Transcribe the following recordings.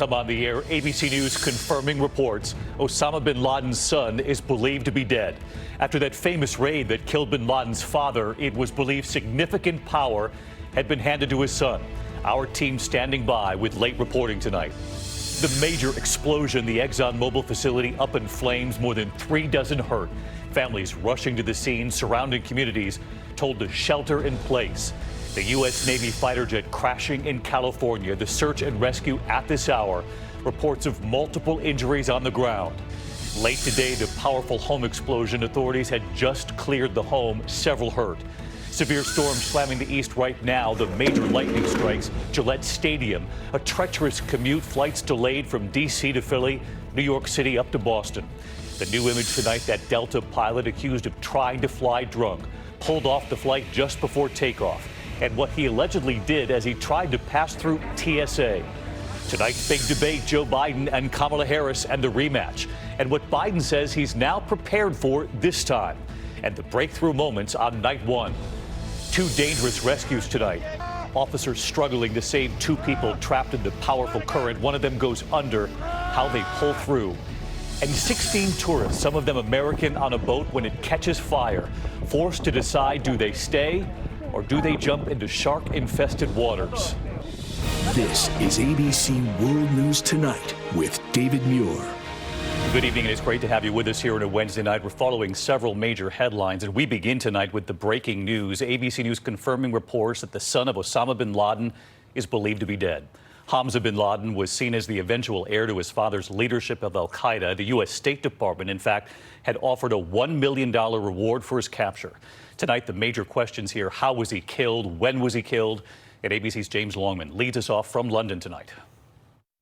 Come on the air, ABC News confirming reports Osama bin Laden's son is believed to be dead. After that famous raid that killed bin Laden's father, it was believed significant power had been handed to his son. Our team standing by with late reporting tonight. The major explosion, the ExxonMobil facility up in flames, more than 3 dozen hurt. Families rushing to the scene, surrounding communities told to shelter in place. The U.S. Navy fighter jet crashing in California. The search and rescue at this hour. Reports of multiple injuries on the ground. Late today, the powerful home explosion. Authorities had just cleared the home. Several hurt. Severe storms slamming the east right now. The major lightning strikes Gillette Stadium. A treacherous commute. Flights delayed from D.C. to Philly, New York City up to Boston. The new image tonight, that Delta pilot accused of trying to fly drunk pulled off the flight just before takeoff, and what he allegedly did as he tried to pass through TSA. Tonight's big debate, Joe Biden and Kamala Harris and the rematch, and what Biden says he's now prepared for this time, and the breakthrough moments on night one. 2 dangerous rescues tonight. Officers struggling to save 2 people trapped in the powerful current. One of them goes under. How they pull through. And 16 tourists, some of them American, on a boat when it catches fire, forced to decide, do they stay or do they jump into shark-infested waters? This is ABC World News Tonight with David Muir. Good evening, and it's great to have you with us here on a Wednesday night. We're following several major headlines, and we begin tonight with the breaking news. ABC News confirming reports that the son of Osama bin Laden is believed to be dead. Hamza bin Laden was seen as the eventual heir to his father's leadership of al-Qaeda. The U.S. State Department, in fact, had offered a $1 million reward for his capture. Tonight, the major questions here: how was he killed? When was he killed? And ABC's James Longman leads us off from London tonight.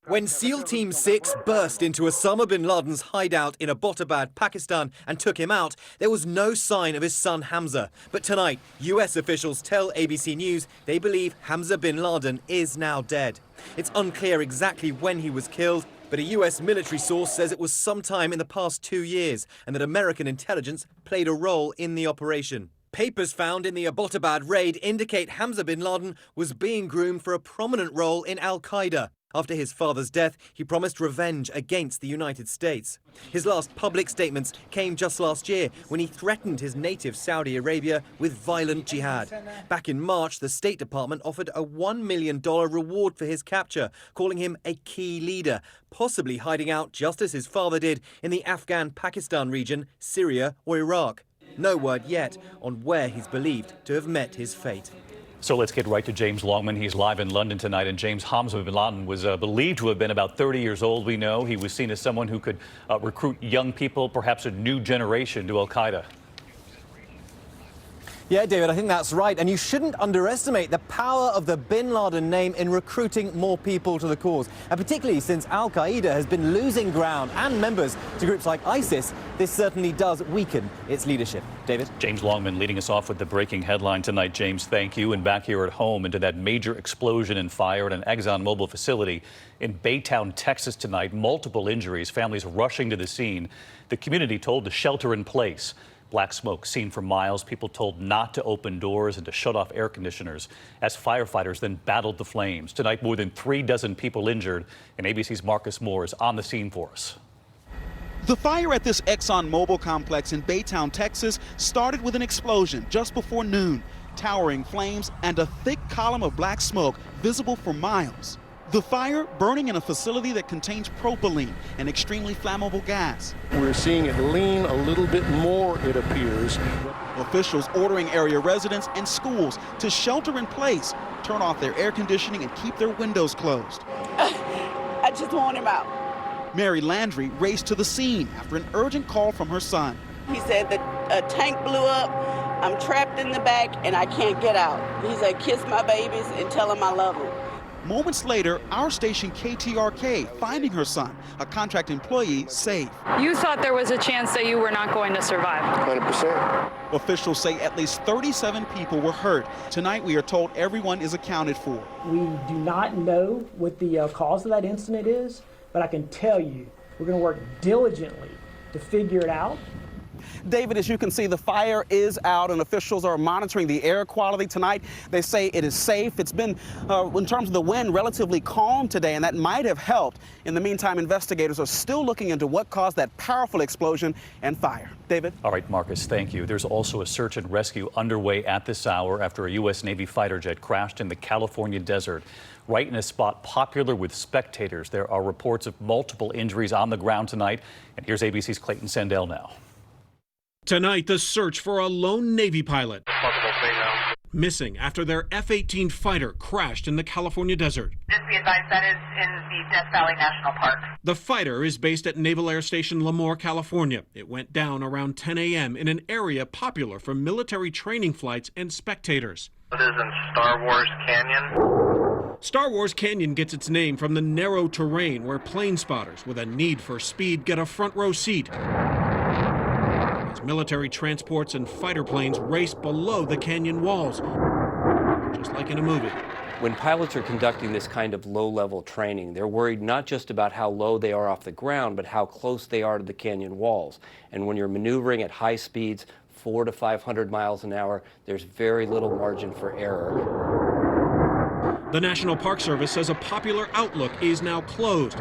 When SEAL Team 6 burst into Osama bin Laden's hideout in Abbottabad, Pakistan, and took him out, there was no sign of his son Hamza. But tonight, US officials tell ABC News they believe Hamza bin Laden is now dead. It's unclear exactly when he was killed, but a US military source says it was sometime in the past 2 years and that American intelligence played a role in the operation. Papers found in the Abbottabad raid indicate Hamza bin Laden was being groomed for a prominent role in al-Qaeda. After his father's death, he promised revenge against the United States. His last public statements came just last year when he threatened his native Saudi Arabia with violent jihad. Back in March, the State Department offered a $1 million reward for his capture, calling him a key leader, possibly hiding out just as his father did in the Afghan-Pakistan region, Syria or Iraq. No word yet on where he's believed to have met his fate. So let's get right to James Longman. He's live in London tonight. And James, Hamza bin Laden was believed to have been about 30 years old. We know he was seen as someone who could recruit young people, perhaps a new generation, to al-Qaeda. Yeah, David, I think that's right. And you shouldn't underestimate the power of the bin Laden name in recruiting more people to the cause. And particularly since al-Qaeda has been losing ground and members to groups like ISIS, this certainly does weaken its leadership. David? James Longman leading us off with the breaking headline tonight. James, thank you. And back here at home into that major explosion and fire at an ExxonMobil facility in Baytown, Texas tonight. Multiple injuries, families rushing to the scene. The community told to shelter in place. Black smoke seen for miles, people told not to open doors and to shut off air conditioners as firefighters then battled the flames. Tonight, more than 3 dozen people injured, and ABC's Marcus Moore is on the scene for us. The fire at this ExxonMobil complex in Baytown, Texas started with an explosion just before noon, towering flames and a thick column of black smoke visible for miles. The fire burning in a facility that contains propylene, an extremely flammable gas. We're seeing it lean a little bit more, it appears. Officials ordering area residents and schools to shelter in place, turn off their air conditioning and keep their windows closed. I just want him out. Mary Landry raced to the scene after an urgent call from her son. He said that a tank blew up, I'm trapped in the back and I can't get out. He said, kiss my babies and tell them I love them. Moments later, our station KTRK finding her son, a contract employee, safe. You thought there was a chance that you were not going to survive. 100%. Officials say at least 37 people were hurt. Tonight, we are told everyone is accounted for. We do not know what the cause of that incident is, but I can tell you we're going to work diligently to figure it out. David, as you can see, the fire is out and officials are monitoring the air quality tonight. They say it is safe. It's been, in terms of the wind, relatively calm today, and that might have helped. In the meantime, investigators are still looking into what caused that powerful explosion and fire. David? All right, Marcus, thank you. There's also a search and rescue underway at this hour after a U.S. Navy fighter jet crashed in the California desert, right in a spot popular with spectators. There are reports of multiple injuries on the ground tonight. And here's ABC's Clayton Sandell now. Tonight, the search for a lone Navy pilot missing after their F-18 fighter crashed in the California desert. Just be advised, that is in the Death Valley National Park. The fighter is based at Naval Air Station Lemoore, California. It went down around 10 a.m. in an area popular for military training flights and spectators. It is in Star Wars Canyon. Star Wars Canyon gets its name from the narrow terrain where plane spotters with a need for speed get a front row seat. As military transports and fighter planes race below the canyon walls, just like in a movie. When pilots are conducting this kind of low-level training, they're worried not just about how low they are off the ground, but how close they are to the canyon walls. And when you're maneuvering at high speeds, 400 to 500 miles an hour, there's very little margin for error. The National Park Service says a popular outlook is now closed.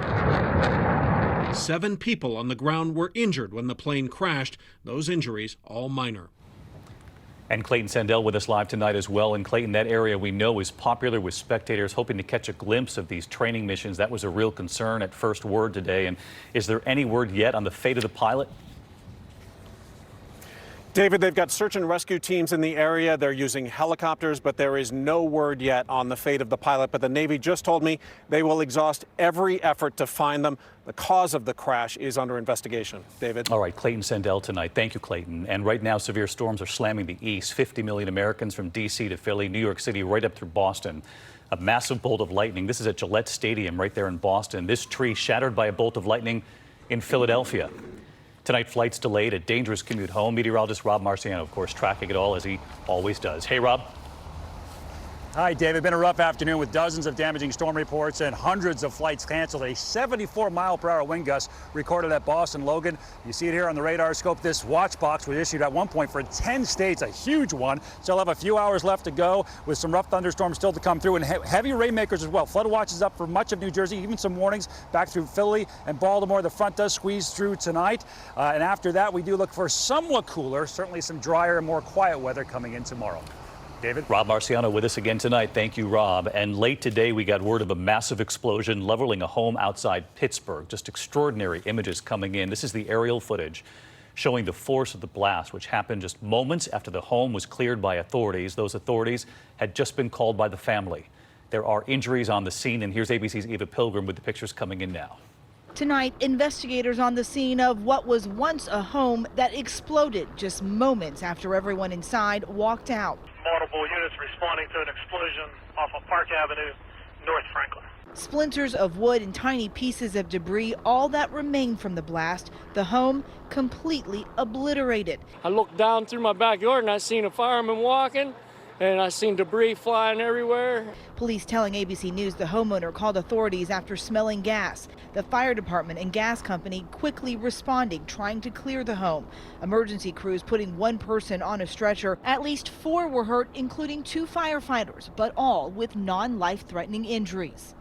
7 people on the ground were injured when the plane crashed. Those injuries all minor. And Clayton Sandell with us live tonight as well. And Clayton, that area we know is popular with spectators hoping to catch a glimpse of these training missions. That was a real concern at first word today. And is there any word yet on the fate of the pilot? David, they've got search and rescue teams in the area. They're using helicopters, but there is no word yet on the fate of the pilot. But the Navy just told me they will exhaust every effort to find them. The cause of the crash is under investigation. David? All right, Clayton Sandell tonight. Thank you, Clayton. And right now, severe storms are slamming the east. 50 million Americans from D.C. to Philly, New York City, right up through Boston. A massive bolt of lightning. This is at Gillette Stadium right there in Boston. This tree shattered by a bolt of lightning in Philadelphia. Tonight, flights delayed, a dangerous commute home. Meteorologist Rob Marciano, of course, tracking it all as he always does. Hey, Rob. Hi, David. Been a rough afternoon with dozens of damaging storm reports and hundreds of flights canceled. A 74-mile-per-hour wind gust recorded at Boston Logan. You see it here on the radar scope. This watch box was issued at one point for 10 states, a huge one. Still have a few hours left to go with some rough thunderstorms still to come through and heavy rainmakers as well. Flood watches up for much of New Jersey, even some warnings back through Philly and Baltimore. The front does squeeze through tonight. And after that, we do look for somewhat cooler, certainly some drier and more quiet weather coming in tomorrow. David? Rob Marciano with us again tonight. Thank you, Rob. And late today, we got word of a massive explosion leveling a home outside Pittsburgh. Just extraordinary images coming in. This is the aerial footage showing the force of the blast, which happened just moments after the home was cleared by authorities. Those authorities had just been called by the family. There are injuries on the scene, and here's ABC's Eva Pilgrim with the pictures coming in now. Tonight, investigators on the scene of what was once a home that exploded just moments after everyone inside walked out. Multiple units responding to an explosion off of Park Avenue, North Franklin. Splinters of wood and tiny pieces of debris, all that remained from the blast. The home completely obliterated. I looked down through my backyard and I seen a fireman walking. And I seen debris flying everywhere. Police telling ABC News the homeowner called authorities after smelling gas. The fire department and gas company quickly responding, trying to clear the home. Emergency crews putting one person on a stretcher. At least 4 were hurt, including 2 firefighters, but all with non-life-threatening injuries.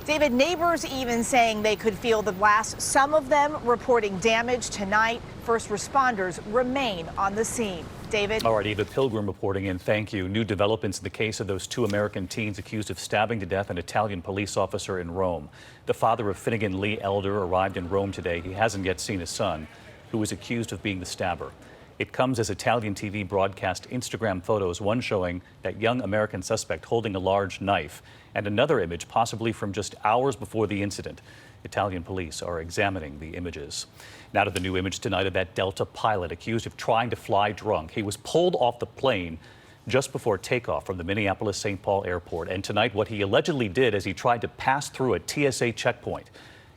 David, neighbors even saying they could feel the blast. Some of them reporting damage tonight. First responders remain on the scene. David? All right, Eva Pilgrim reporting in. Thank you. New developments in the case of those 2 American teens accused of stabbing to death an Italian police officer in Rome. The father of Finnegan Lee Elder arrived in Rome today. He hasn't yet seen his son, who is accused of being the stabber. It comes as Italian TV broadcast Instagram photos, one showing that young American suspect holding a large knife, and another image possibly from just hours before the incident. Italian police are examining the images. Now to the new image tonight of that Delta pilot accused of trying to fly drunk. He was pulled off the plane just before takeoff from the Minneapolis-St. Paul airport. And tonight, what he allegedly did as he tried to pass through a TSA checkpoint.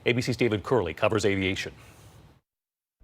ABC's David Curley covers aviation.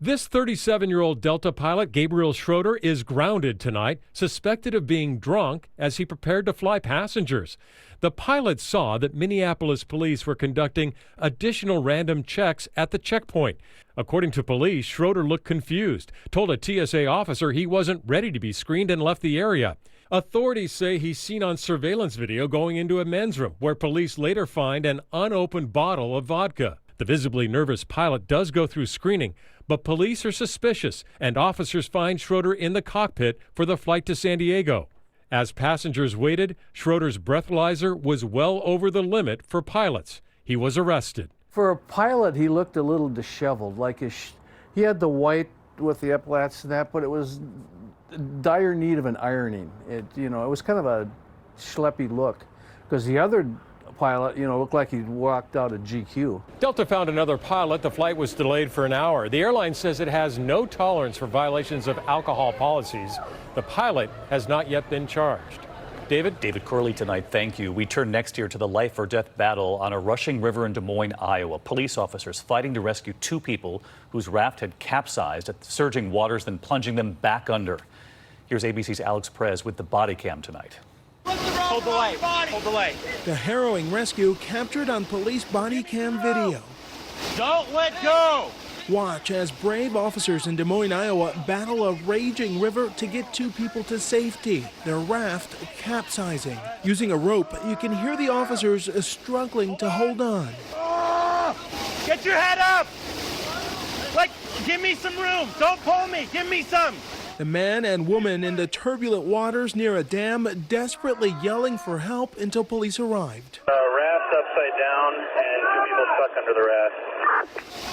This 37-year-old Delta pilot, Gabriel Schroeder, is grounded tonight, suspected of being drunk as he prepared to fly passengers. The pilot saw that Minneapolis police were conducting additional random checks at the checkpoint. According to police, Schroeder looked confused, told a TSA officer he wasn't ready to be screened, and left the area. Authorities say he's seen on surveillance video going into a men's room, where police later find an unopened bottle of vodka. The visibly nervous pilot does go through screening, but police are suspicious, and officers find Schroeder in the cockpit for the flight to San Diego. As passengers waited, Schroeder's breathalyzer was well over the limit for pilots. He was arrested. For a pilot, he looked a little disheveled, like he had the white with the epaulets and that, but it was dire need of an ironing. It was kind of a schleppy look, because the other pilot, looked like he'd walked out of GQ. Delta found another pilot. The flight was delayed for an hour. The airline says it has no tolerance for violations of alcohol policies. The pilot has not yet been charged. David Corley tonight, thank you. We turn next year to the life or death battle on a rushing river in Des Moines, Iowa. Police officers fighting to rescue two people whose raft had capsized at the surging waters, then plunging them back under. Here's ABC's Alex Perez with the body cam tonight. Hold the light. Hold the light. The harrowing rescue captured on police body cam video. Don't let go! Watch as brave officers in Des Moines, Iowa battle a raging river to get two people to safety. Their raft capsizing. Using a rope, you can hear the officers struggling to hold on. Oh, get your head up! Give me some room. Don't pull me. Give me some. The man and woman in the turbulent waters near a dam desperately yelling for help until police arrived. Raft upside down and two people stuck under the raft.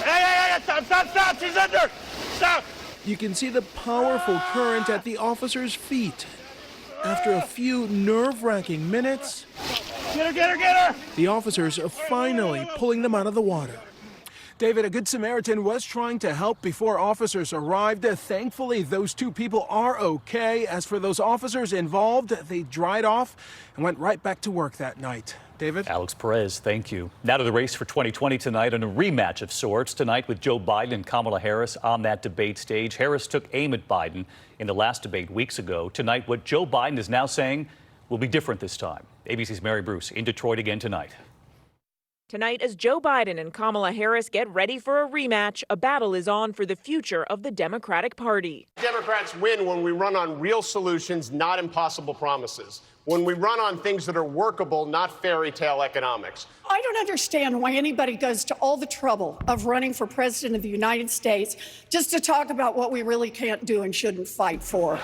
Hey, stop, she's under! Stop! You can see the powerful current at the officer's feet. After a few nerve-wracking minutes, Get her! The officers are finally pulling them out of the water. David, a Good Samaritan was trying to help before officers arrived. Thankfully, those two people are okay. As for those officers involved, they dried off and went right back to work that night. David? Alex Perez, thank you. Now to the race for 2020 tonight, and a rematch of sorts tonight with Joe Biden and Kamala Harris on that debate stage. Harris took aim at Biden in the last debate weeks ago. Tonight, what Joe Biden is now saying will be different this time. ABC's Mary Bruce in Detroit again tonight. Tonight, as Joe Biden and Kamala Harris get ready for a rematch, a battle is on for the future of the Democratic Party. Democrats win when we run on real solutions, not impossible promises. When we run on things that are workable, not fairy tale economics. I don't understand why anybody goes to all the trouble of running for president of the United States just to talk about what we really can't do and shouldn't fight for.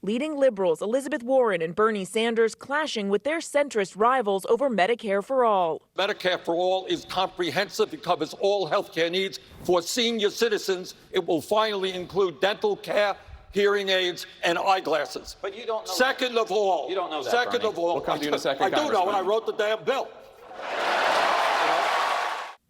Leading liberals Elizabeth Warren and Bernie Sanders clashing with their centrist rivals over Medicare for All. Medicare for All is comprehensive. It covers all health care needs. For senior citizens, it will finally include dental care, hearing aids, and eyeglasses. But you don't know. Second of all. You don't know that, Second Bernie. of all. We'll come to you in a second, I do know, and I Congressman. wrote the damn bill.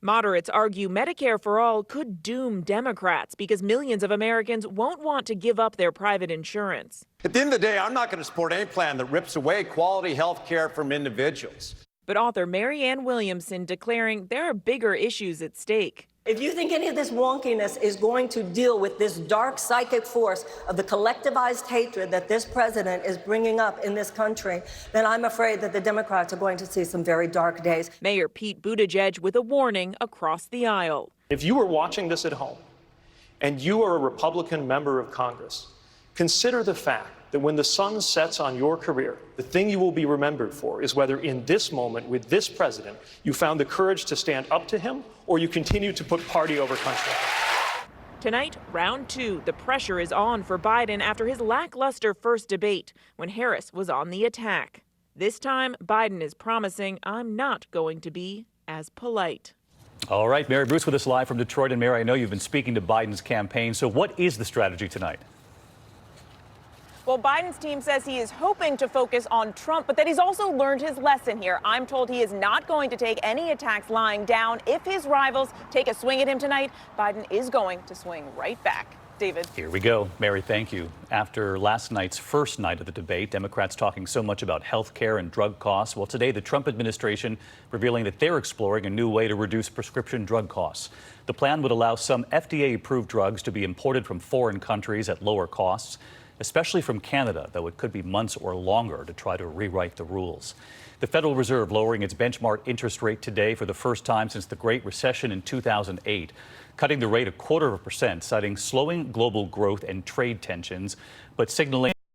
Moderates argue Medicare for All could doom Democrats because millions of Americans won't want to give up their private insurance. At the end of the day, I'm not going to support any plan that rips away quality health care from individuals. But author Marianne Williamson declaring there are bigger issues at stake. If you think any of this wonkiness is going to deal with this dark psychic force of the collectivized hatred that this president is bringing up in this country, then I'm afraid that the Democrats are going to see some very dark days. Mayor Pete Buttigieg with a warning across the aisle. If you are watching this at home and you are a Republican member of Congress, consider the fact that when the sun sets on your career, the thing you will be remembered for is whether in this moment with this president, you found the courage to stand up to him or you continue to put party over country. Tonight, round two, the pressure is on for Biden after his lackluster first debate when Harris was on the attack. This time, Biden is promising, I'm not going to be as polite. All right, Mary Bruce with us live from Detroit. And Mary, I know you've been speaking to Biden's campaign. So what is the strategy tonight? Well, Biden's team says he is hoping to focus on Trump, but that he's also learned his lesson here. I'm told he is not going to take any attacks lying down. If his rivals take a swing at him tonight, Biden is going to swing right back. David. Here we go. Mary, thank you. After last night's first night of the debate, Democrats talking so much about health care and drug costs. Well, today, the Trump administration revealing that they're exploring a new way to reduce prescription drug costs. The plan would allow some FDA-approved drugs to be imported from foreign countries at lower costs, especially from Canada, though it could be months or longer to try to rewrite the rules. The Federal Reserve lowering its benchmark interest rate today for the first time since the Great Recession in 2008, cutting the rate 0.25%, citing slowing global growth and trade tensions, but signaling